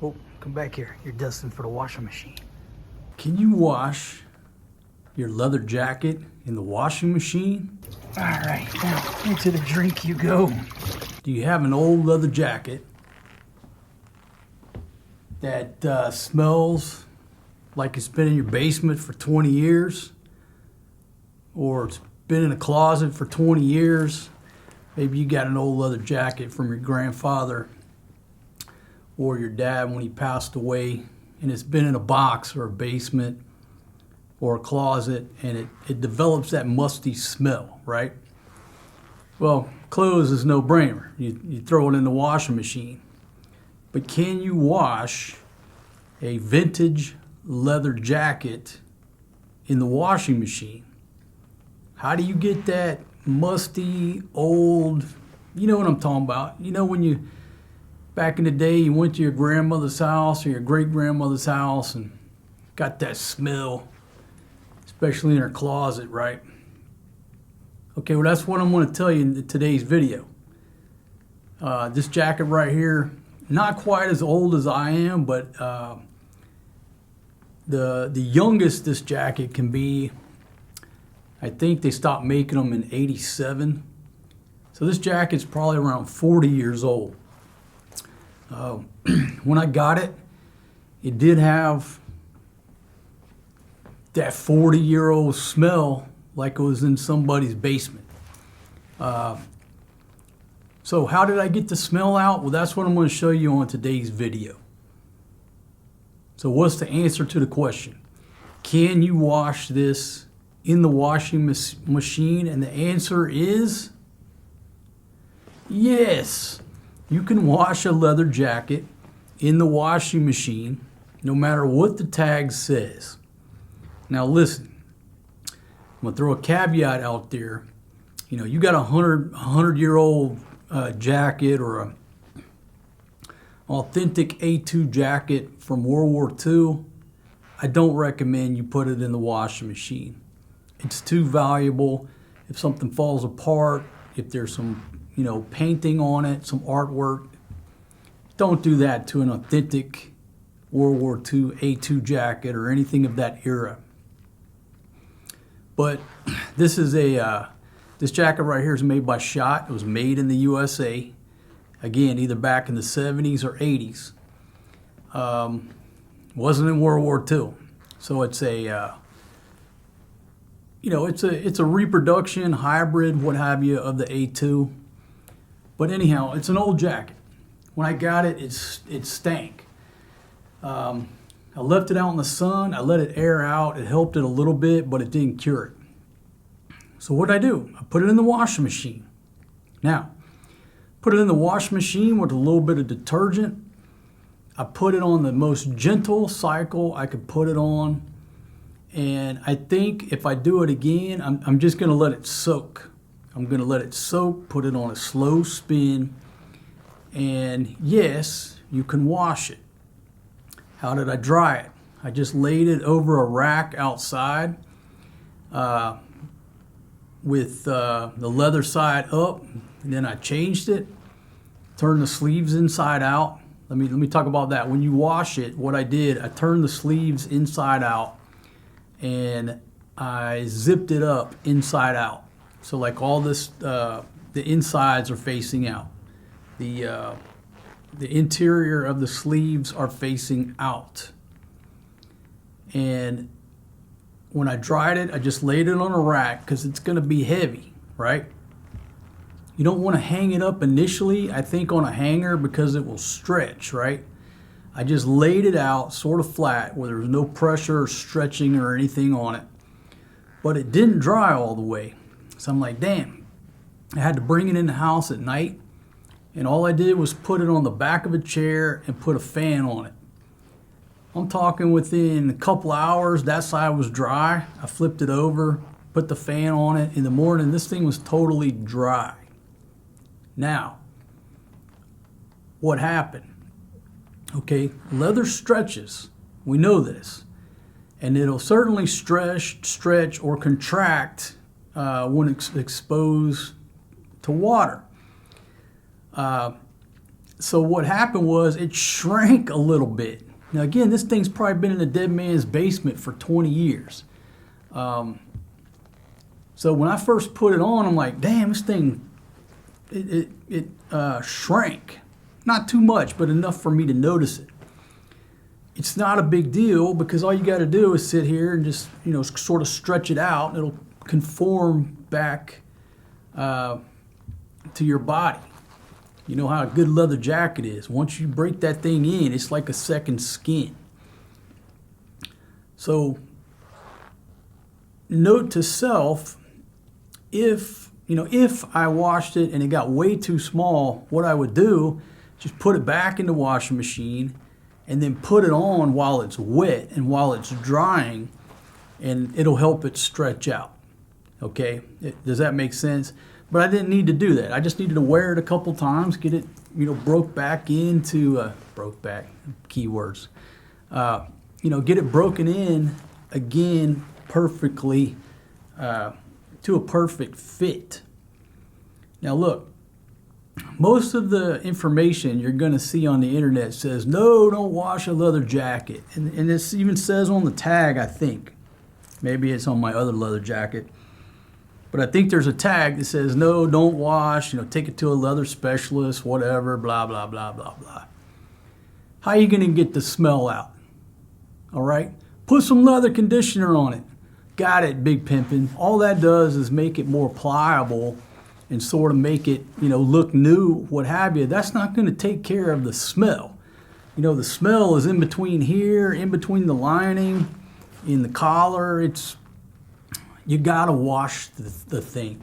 Oh, come back here. You're dusting for the washing machine. Can you wash your leather jacket in the washing machine? All right, now into the drink you go. Do you have an old leather jacket that smells like it's been in your basement for 20 years? Or it's been in a closet for 20 years? Maybe you got an old leather jacket from your grandfather or your dad when he passed away, and it's been in a box or a basement or a closet, and it develops that musty smell, right? Well, clothes is no brainer. You throw it in the washing machine. But can you wash a vintage leather jacket in the washing machine? How do you get that musty, old, you know what I'm talking about? You know when you, back in the day, you went to your grandmother's house or your great-grandmother's house and got that smell, especially in her closet, right? Okay, well, that's what I'm going to tell you in today's video. This jacket right here, not quite as old as I am, but the youngest this jacket can be, I think they stopped making them in '87. So this jacket's probably around 40 years old. When I got it, it did have that 40-year-old smell like it was in somebody's basement. So how did I get the smell out? Well, that's what I'm going to show you on today's video. So what's the answer to the question? Can you wash this in the washing machine? And the answer is yes. You can wash a leather jacket in the washing machine no matter what the tag says. Now listen, I'm going to throw a caveat out there. You know, you got a 100-year-old jacket or a authentic A2 jacket from World War II. I don't recommend you put it in the washing machine. It's too valuable. If something falls apart, if there's some, painting on it, some artwork, don't do that to an authentic World War II A2 jacket or anything of that era. But this is this jacket right here is made by Schott. It was made in the USA. Again, either back in the 70s or 80s. Wasn't in World War II. So it's a it's a reproduction, hybrid, what have you, of the A2. But anyhow, it's an old jacket. When I got it, it stank. I left it out in the sun. I let it air out. It helped it a little bit, but it didn't cure it. So what did I do? I put it in the washing machine. Now, put it in the washing machine with a little bit of detergent. I put it on the most gentle cycle I could put it on. And I think if I do it again, I'm just going to let it soak. I'm going to let it soak, put it on a slow spin. And yes, you can wash it. How did I dry it? I just laid it over a rack outside with the leather side up. And then I changed it, turned the sleeves inside out. Let me talk about that. When you wash it, what I did, I turned the sleeves inside out and I zipped it up inside out. So like all this, the insides are facing out. The interior of the sleeves are facing out. And when I dried it, I just laid it on a rack because it's going to be heavy, right? You don't want to hang it up initially, I think, on a hanger because it will stretch, right? I just laid it out sort of flat where there was no pressure or stretching or anything on it. But it didn't dry all the way. So I'm like, damn. I had to bring it in the house at night. And all I did was put it on the back of a chair and put a fan on it. I'm talking within a couple hours, that side was dry. I flipped it over, put the fan on it. In the morning, this thing was totally dry. Now, what happened? Okay, leather stretches. We know this. And it'll certainly stretch or contract when it's exposed to water. So what happened was it shrank a little bit. Now again, this thing's probably been in a dead man's basement for 20 years. So when I first put it on, I'm like, damn, this thing, it shrank. Not too much, but enough for me to notice it. It's not a big deal because all you got to do is sit here and just, sort of stretch it out. And it'll conform back to your body. You know how a good leather jacket is. Once you break that thing in, it's like a second skin. So, note to self, if I washed it and it got way too small, what I would do, just put it back in the washing machine and then put it on while it's wet and while it's drying, and it'll help it stretch out. Okay, does that make sense? But I didn't need to do that. I just needed to wear it a couple times, get it, broke back into, keywords. Get it broken in again perfectly to a perfect fit. Now look, most of the information you're going to see on the internet says, no, don't wash a leather jacket. And this even says on the tag, I think. Maybe it's on my other leather jacket. But I think there's a tag that says, no, don't wash, take it to a leather specialist, whatever, blah, blah, blah, blah, blah. How are you going to get the smell out? All right? Put some leather conditioner on it. Got it, big pimpin'. All that does is make it more pliable and sort of make it, look new, what have you. That's not going to take care of the smell. The smell is in between here, in between the lining, in the collar. You got to wash the thing.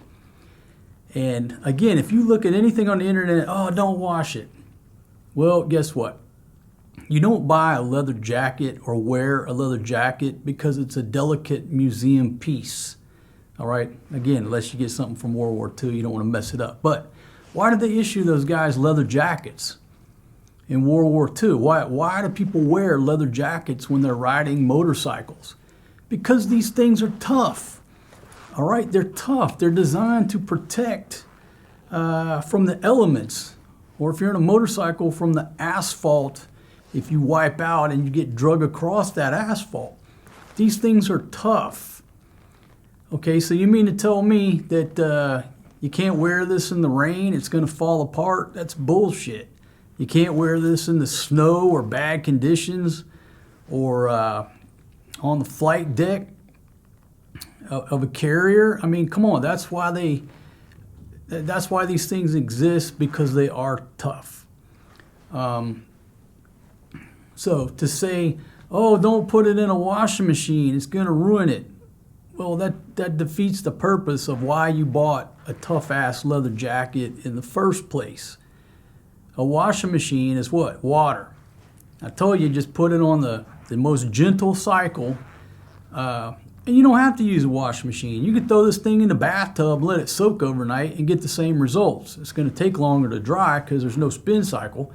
And again, if you look at anything on the internet, oh, don't wash it. Well, guess what? You don't buy a leather jacket or wear a leather jacket because it's a delicate museum piece. All right? Again, unless you get something from World War II, you don't want to mess it up. But why did they issue those guys leather jackets in World War II? Why do people wear leather jackets when they're riding motorcycles? Because these things are tough. All right? They're tough. They're designed to protect from the elements. Or if you're on a motorcycle, from the asphalt, if you wipe out and you get drug across that asphalt. These things are tough. Okay, so you mean to tell me that you can't wear this in the rain, it's going to fall apart? That's bullshit. You can't wear this in the snow or bad conditions or on the flight deck of a carrier. I mean, come on, that's why these things exist, because they are tough. So to say, oh, don't put it in a washing machine, it's going to ruin it. Well, that defeats the purpose of why you bought a tough-ass leather jacket in the first place. A washing machine is what? Water. I told you, just put it on the most gentle cycle, and you don't have to use a washing machine. You could throw this thing in the bathtub, let it soak overnight, and get the same results. It's going to take longer to dry because there's no spin cycle.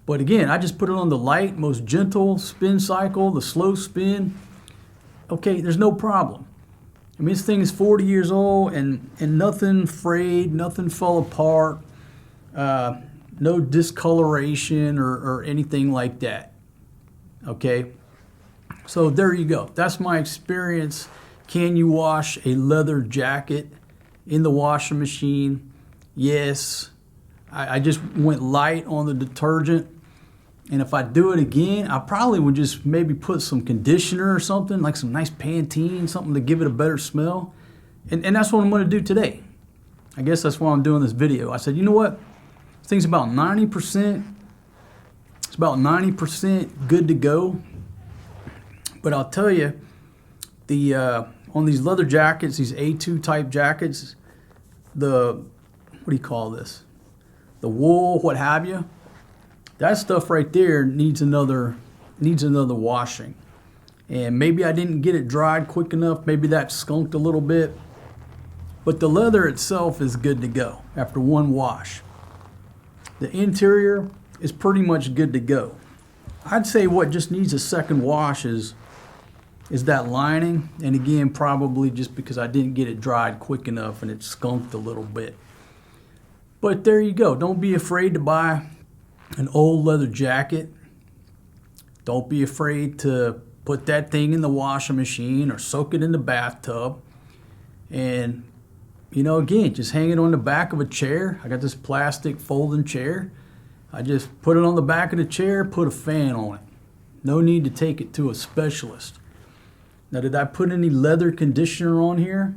But again, I just put it on the light, most gentle spin cycle, the slow spin. Okay, there's no problem. I mean, this thing is 40 years old and nothing frayed, nothing fell apart, no discoloration or anything like that. Okay? So there you go. That's my experience. Can you wash a leather jacket in the washing machine? Yes. I just went light on the detergent. And if I do it again, I probably would just maybe put some conditioner or something, like some nice Pantene, something to give it a better smell. And that's what I'm going to do today. I guess that's why I'm doing this video. I said, you know what? This thing's about 90%. It's about 90% good to go. But I'll tell you, on these leather jackets, these A2 type jackets, what do you call this? The wool, what have you. That stuff right there needs another washing. And maybe I didn't get it dried quick enough. Maybe that skunked a little bit. But the leather itself is good to go after one wash. The interior is pretty much good to go. I'd say what just needs a second wash is that lining. And again, probably just because I didn't get it dried quick enough and it skunked a little bit. But there you go. Don't be afraid to buy an old leather jacket, don't be afraid to put that thing in the washing machine or soak it in the bathtub. And, you know, again, just hang it on the back of a chair. I got this plastic folding chair. I just put it on the back of the chair, put a fan on it. No need to take it to a specialist. Now, did I put any leather conditioner on here?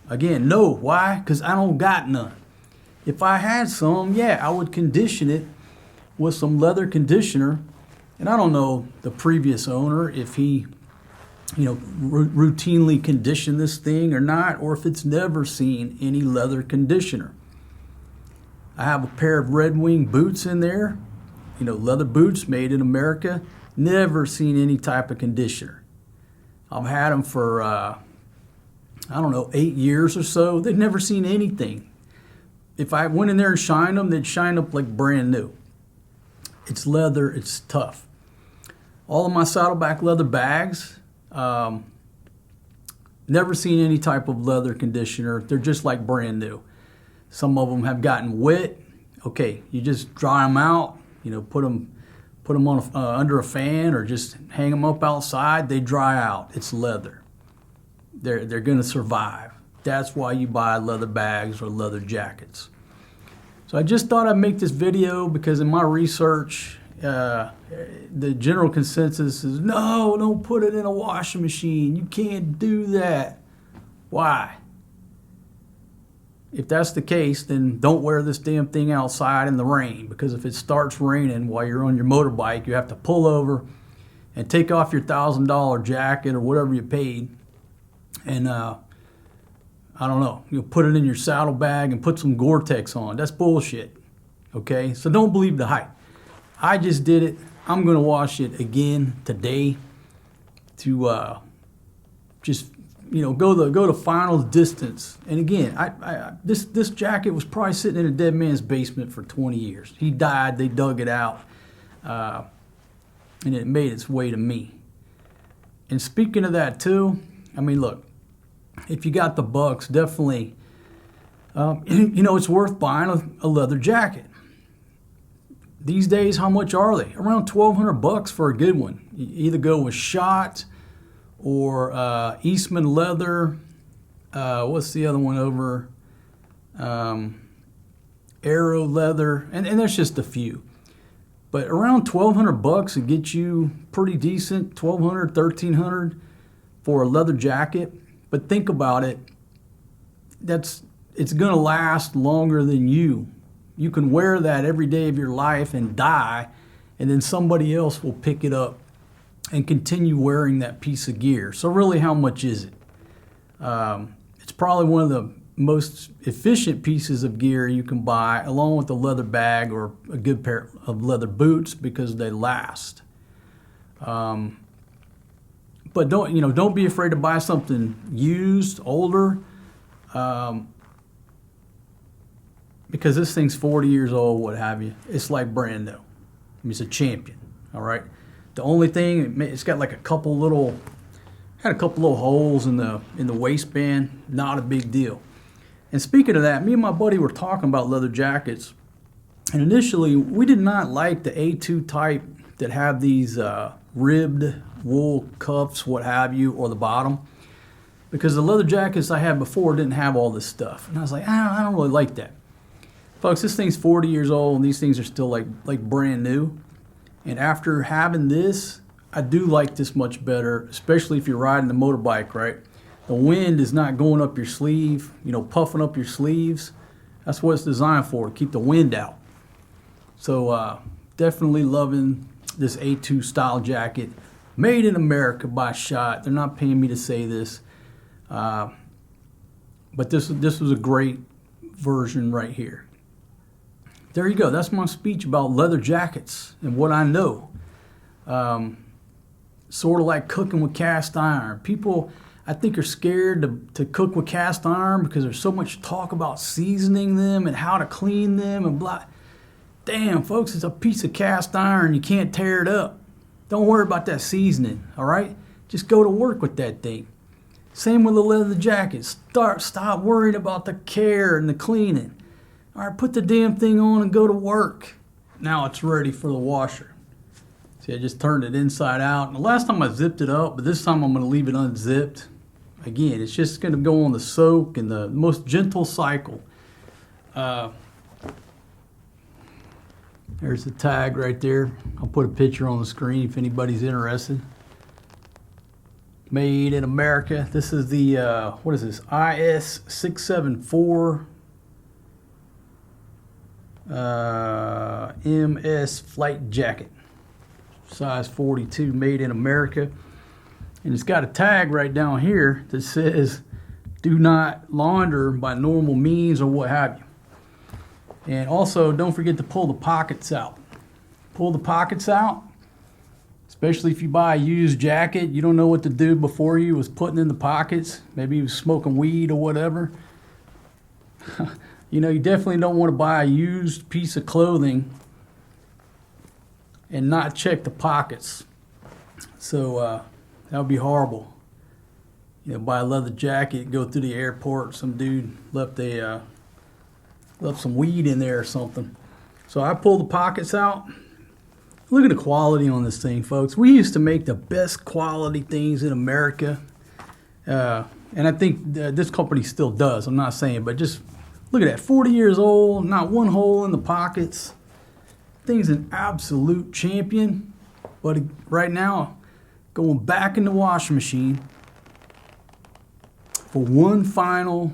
Again, no. Why? Because I don't got none. If I had some, yeah, I would condition it with some leather conditioner. And I don't know the previous owner if he, routinely conditioned this thing or not, or if it's never seen any leather conditioner. I have a pair of Red Wing boots in there, leather boots made in America. Never seen any type of conditioner. I've had them for, 8 years or so. They've never seen anything. If I went in there and shined them, they'd shine up like brand new. It's leather, it's tough. All of my Saddleback leather bags, never seen any type of leather conditioner. They're just like brand new. Some of them have gotten wet. Okay, you just dry them out, put them on under a fan or just hang them up outside. They dry out. It's leather. They're going to survive. That's why you buy leather bags or leather jackets. So I just thought I'd make this video because in my research, the general consensus is, no, don't put it in a washing machine. You can't do that. Why? If that's the case, then don't wear this damn thing outside in the rain, because if it starts raining while you're on your motorbike, you have to pull over and take off your $1,000 jacket or whatever you paid and put it in your saddlebag and put some Gore-Tex on. That's bullshit. Okay? So don't believe the hype. I just did it. I'm going to wash it again today to go the final distance. And again, this jacket was probably sitting in a dead man's basement for 20 years. He died. They dug it out, and it made its way to me. And speaking of that too, I mean, look, if you got the bucks, definitely, it's worth buying a leather jacket. These days, how much are they? Around $1,200 for a good one. You either go with Schott or Eastman leather. What's the other one over? Arrow leather, and there's just a few. But around $1,200 it gets you pretty decent. $1,200, $1,300 for a leather jacket. But think about it. It's gonna last longer than you. You can wear that every day of your life and die, and then somebody else will pick it up and continue wearing that piece of gear. So really, how much is it? It's probably one of the most efficient pieces of gear you can buy, along with a leather bag or a good pair of leather boots, because they last. But don't be afraid to buy something used, older, because this thing's 40 years old, what have you. It's like brand new. I mean, it's a champion, all right? The only thing, it's got like a couple little holes in the waistband. Not a big deal. And speaking of that, me and my buddy were talking about leather jackets, and initially we did not like the A2 type that have these ribbed wool cuffs, what have you, or the bottom, because the leather jackets I had before didn't have all this stuff, and I was like, I don't really like that. Folks, this thing's 40 years old, and these things are still like brand new. And after having this, I do like this much better, especially if you're riding a motorbike, right? The wind is not going up your sleeve, puffing up your sleeves. That's what it's designed for, to keep the wind out. So definitely loving this A2 style jacket, made in America by Schott. They're not paying me to say this, but this was a great version right here. There you go. That's my speech about leather jackets and what I know. Sort of like cooking with cast iron. People, I think, are scared to cook with cast iron because there's so much talk about seasoning them and how to clean them and blah. Damn, folks, it's a piece of cast iron. You can't tear it up. Don't worry about that seasoning, all right? Just go to work with that thing. Same with the leather jacket. Stop worrying about the care and the cleaning. All right, put the damn thing on and go to work. now it's ready for the washer. See, I just turned it inside out. And the last time I zipped it up, but this time I'm going to leave it unzipped. Again, it's just going to go on the soak in the most gentle cycle. There's the tag right there. I'll put a picture on the screen if anybody's interested. Made in America. This is the, what is this? IS674 MS flight jacket. Size 42, made in America. And it's got a tag right down here that says, do not launder by normal means or what have you. And also, don't forget to pull the pockets out. Pull the pockets out, especially if you buy a used jacket. You don't know what the dude before you was putting in the pockets. Maybe he was smoking weed or whatever. You know, you definitely don't want to buy a used piece of clothing and not check the pockets. So that would be horrible. You know, buy a leather jacket, go through the airport, some dude left some weed in there or something. So I pulled the pockets out. Look at the quality on this thing, folks. We used to make the best quality things in America. And I think this company still does. I'm not saying, but just look at that. 40 years old, not one hole in the pockets. Thing's an absolute champion. But right now, going back in the washing machine for one final,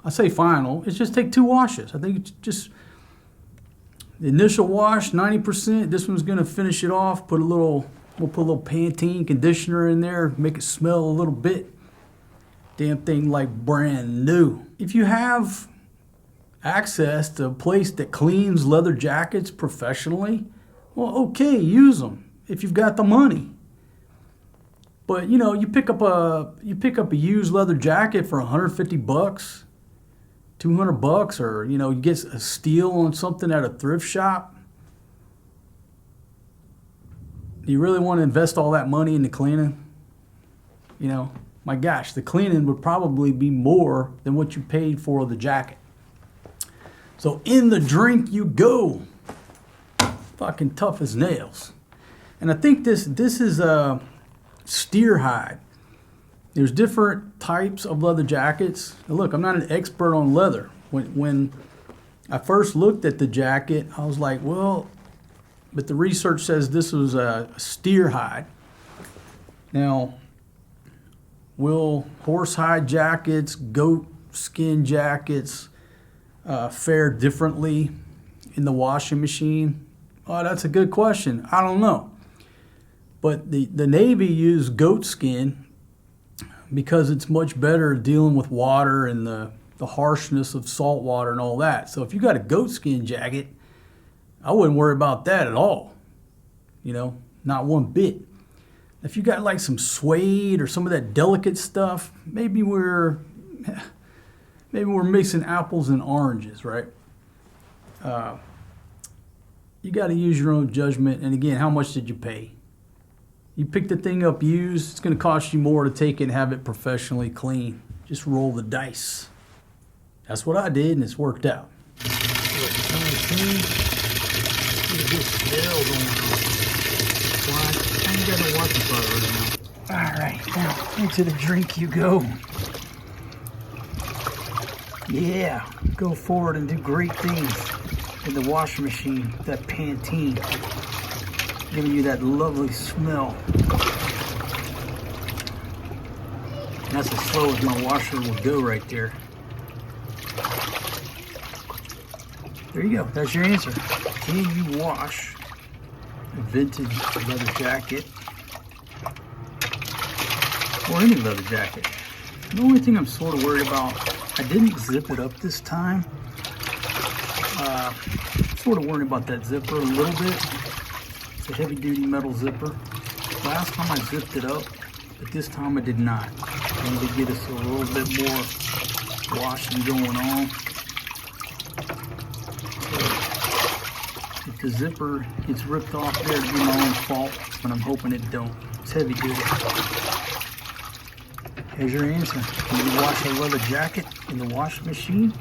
I say final, it's just take 2 washes. I think it's just the initial wash, 90%. This one's gonna finish it off. We'll put a little Pantene conditioner in there, make it smell a little bit. Damn thing like brand new. If you have access to a place that cleans leather jackets professionally, well, okay, use them if you've got the money. But you know, you pick up a used leather jacket for $150, $200, or you know, you get a steal on something at a thrift shop. Do you really want to invest all that money into cleaning? You know, my gosh, the cleaning would probably be more than what you paid for the jacket. So in the drink you go. Fucking tough as nails. And I think this is a steer hide. There's different types of leather jackets. Now look, I'm not an expert on leather. When I first looked at the jacket, I was like, well, but the research says this was a steer hide. Now, will horsehide jackets, goat skin jackets fare differently in the washing machine? Oh, that's a good question. I don't know. But the Navy used goat skin because it's much better dealing with water and the harshness of salt water and all that. So if you got a goat skin jacket, I wouldn't worry about that at all. You know, not one bit. If you got like some suede or some of that delicate stuff, maybe we're mixing apples and oranges, right? You got to use your own judgment. And again, how much did you pay? You pick the thing up used, it's going to cost you more to take it and have it professionally clean. Just roll the dice. That's what I did, and it's worked out. All right, now into the drink you go. Yeah, go forward and do great things in the washing machine with that Pantene, giving you that lovely smell. That's as slow as my washer will go right there. There you go. That's your answer. Can you wash a vintage leather jacket or any leather jacket? The only thing I'm sort of worried about, I didn't zip it up this time. Sort of worried about that zipper a little bit. It's a heavy duty metal zipper. Last time I zipped it up, but this time I did not. I need to get us a little bit more washing going on. So if the zipper gets ripped off there, it'll be my own fault, but I'm hoping it don't. It's heavy duty. Here's your answer. Can you wash a leather jacket in the washing machine?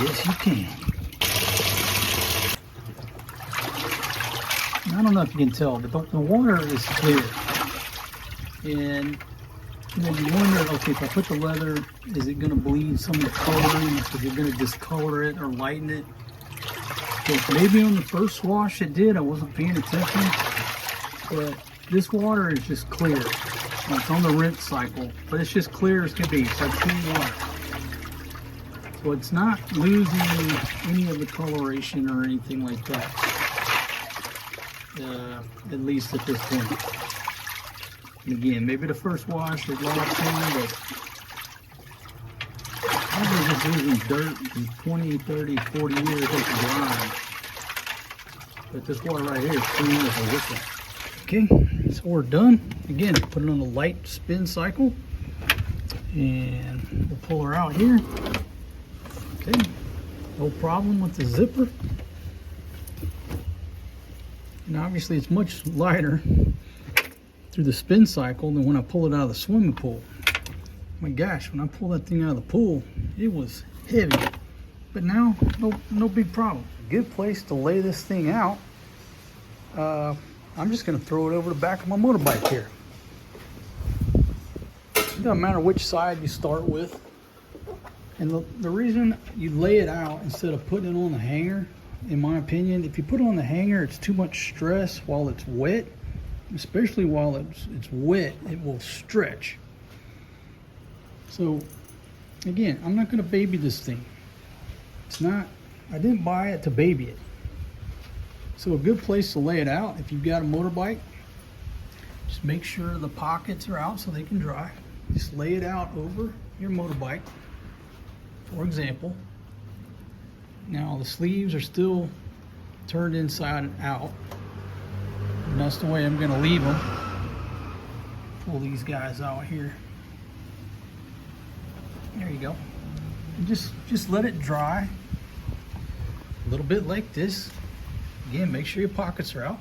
Yes, you can. I don't know if you can tell, but the water is clear. And you know, you wonder, okay, if I put the leather, is it going to bleed some of the coloring? Is it going to discolor it or lighten it? But maybe on the first wash it did. I wasn't paying attention. But this water is just clear. It's on the rinse cycle, but it's just clear as can be. It's like clean water. So it's not losing any of the coloration or anything like that. At least at this point. And again, maybe the first wash it lost some, but probably just losing dirt in 20, 30, 40 years of drying. But this water right here is clean as a whistle. Okay, so we're done. Again, put it on a light spin cycle. And we'll pull her out here. Okay, no problem with the zipper. And obviously it's much lighter through the spin cycle than when I pull it out of the swimming pool. My gosh, when I pulled that thing out of the pool, it was heavy. But now, no big problem. Good place to lay this thing out. I'm just gonna throw it over the back of my motorbike here. It doesn't matter which side you start with. And the reason you lay it out instead of putting it on the hanger, in my opinion, if you put it on the hanger, it's too much stress while it's wet. Especially while it's wet, it will stretch. So again, I'm not gonna baby this thing. It's not, I didn't buy it to baby it. So a good place to lay it out, if you've got a motorbike, just make sure the pockets are out so they can dry. Just lay it out over your motorbike, for example. Now the sleeves are still turned inside and out. And that's the way I'm gonna leave them. Pull these guys out here. There you go. And just let it dry. A little bit like this. Again, make sure your pockets are out.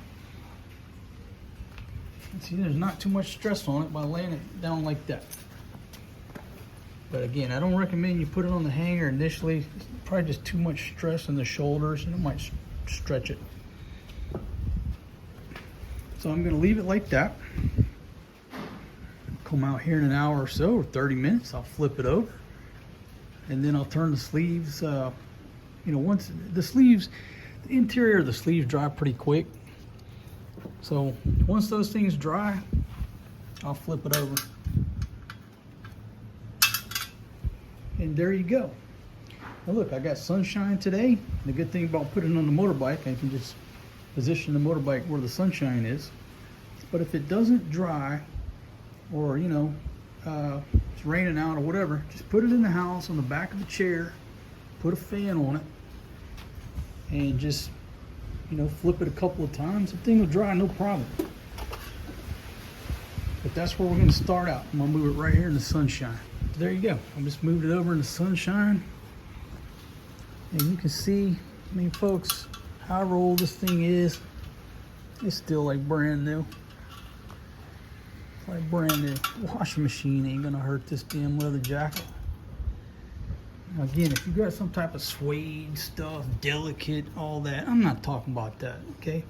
And see, there's not too much stress on it by laying it down like that. But again, I don't recommend you put it on the hanger initially. It's probably just too much stress on the shoulders and it might stretch it. So I'm gonna leave it like that. Come out here in an hour or so, or 30 minutes, I'll flip it over. And then I'll turn the sleeves, once the sleeves, the interior of the sleeves dry pretty quick. So once those things dry, I'll flip it over. And there you go. Now look, I got sunshine today. The good thing about putting it on the motorbike, I can just position the motorbike where the sunshine is. But if it doesn't dry, or it's raining out or whatever, just put it in the house on the back of the chair, put a fan on it, and just flip it a couple of times. The thing will dry no problem. But that's where we're going to start out. I'm going to move it right here in the sunshine. There you go. I just moved it over in the sunshine, and you can see, folks, however old this thing is, it's still like brand new. Like brand new. Washing machine ain't gonna hurt this damn leather jacket. Now again, if you got some type of suede stuff, delicate, all that, I'm not talking about that, okay?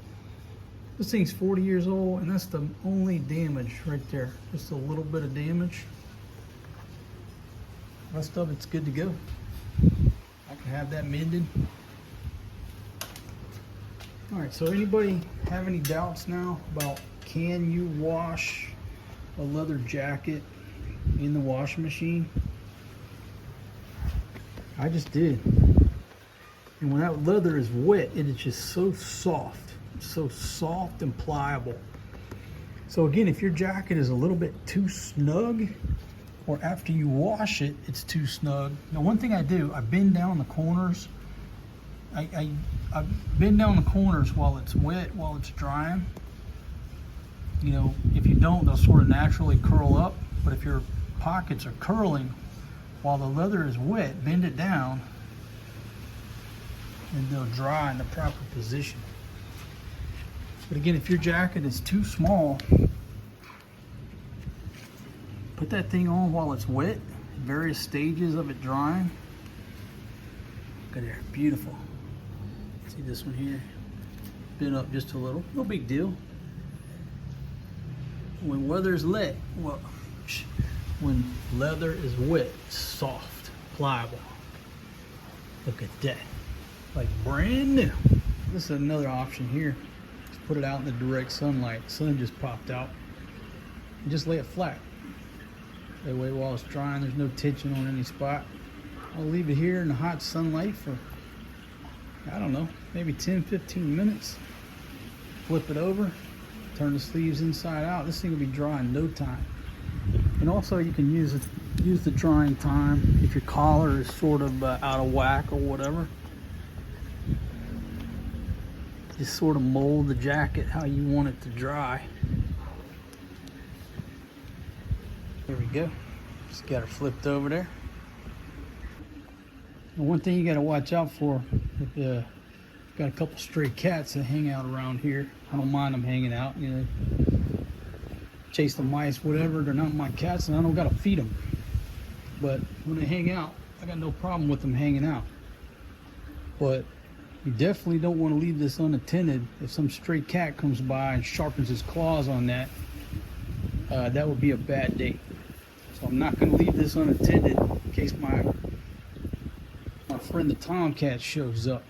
This thing's 40 years old, and that's the only damage right there. Just a little bit of damage. The rest of it's good to go. I can have that mended. All right, so anybody have any doubts now about can you wash a leather jacket in the washing machine? I just did. And when that leather is wet, it is just so soft. It's so soft and pliable. So again, if your jacket is a little bit too snug, or after you wash it, it's too snug. Now one thing I do, I bend down the corners. I bend down the corners while it's wet, while it's drying. If you don't, they'll sort of naturally curl up. But if your pockets are curling while the leather is wet, bend it down and they'll dry in the proper position. But again, if your jacket is too small, put that thing on while it's wet, various stages of it drying. Look at there, beautiful. See this one here? spin up just a little. No big deal. When weather's wet, well, when leather is wet, soft, pliable. Look at that, like brand new. This is another option here. Just put it out in the direct sunlight. The sun just popped out. And just lay it flat. That way while it's drying, there's no tension on any spot. I'll leave it here in the hot sunlight for, I don't know, maybe 10-15 minutes. Flip it over, turn the sleeves inside out. This thing will be dry in no time. And also you can use the drying time if your collar is sort of out of whack or whatever. Just sort of mold the jacket how you want it to dry. There we go. Just got her flipped over there. And one thing you got to watch out for, if got a couple stray cats that hang out around here. I don't mind them hanging out, you know. Chase the mice, whatever. They're not my cats, and I don't got to feed them. But when they hang out, I got no problem with them hanging out. But you definitely don't want to leave this unattended. If some stray cat comes by and sharpens his claws on that, that would be a bad day. So I'm not going to leave this unattended in case my friend the tomcat shows up.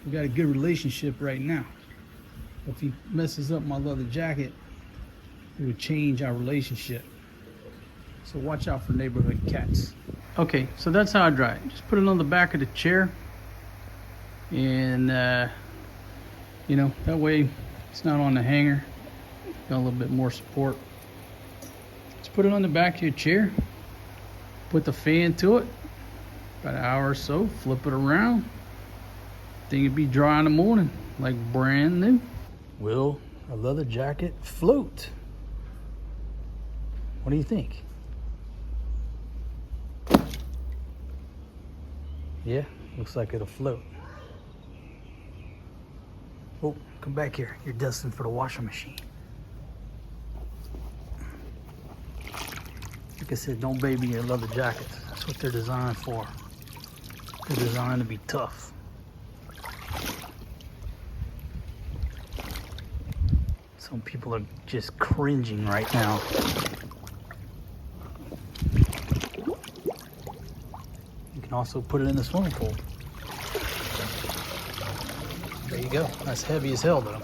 We got a good relationship right now. If he messes up my leather jacket, it would change our relationship. So watch out for neighborhood cats. Okay, so that's how I dry it. Just put it on the back of the chair, and you know, that way it's not on the hanger. Got a little bit more support. Just put it on the back of your chair, put the fan to it, about an hour or so, flip it around. Thing would be dry in the morning, like brand new. Will a leather jacket float? What do you think? Yeah, looks like it'll float. Oh, come back here. You're destined for the washing machine. Like I said, don't baby your leather jackets. That's what they're designed for. They're designed to be tough. Some people are just cringing right now. You can also put it in the swimming pool. There you go. That's heavy as hell though.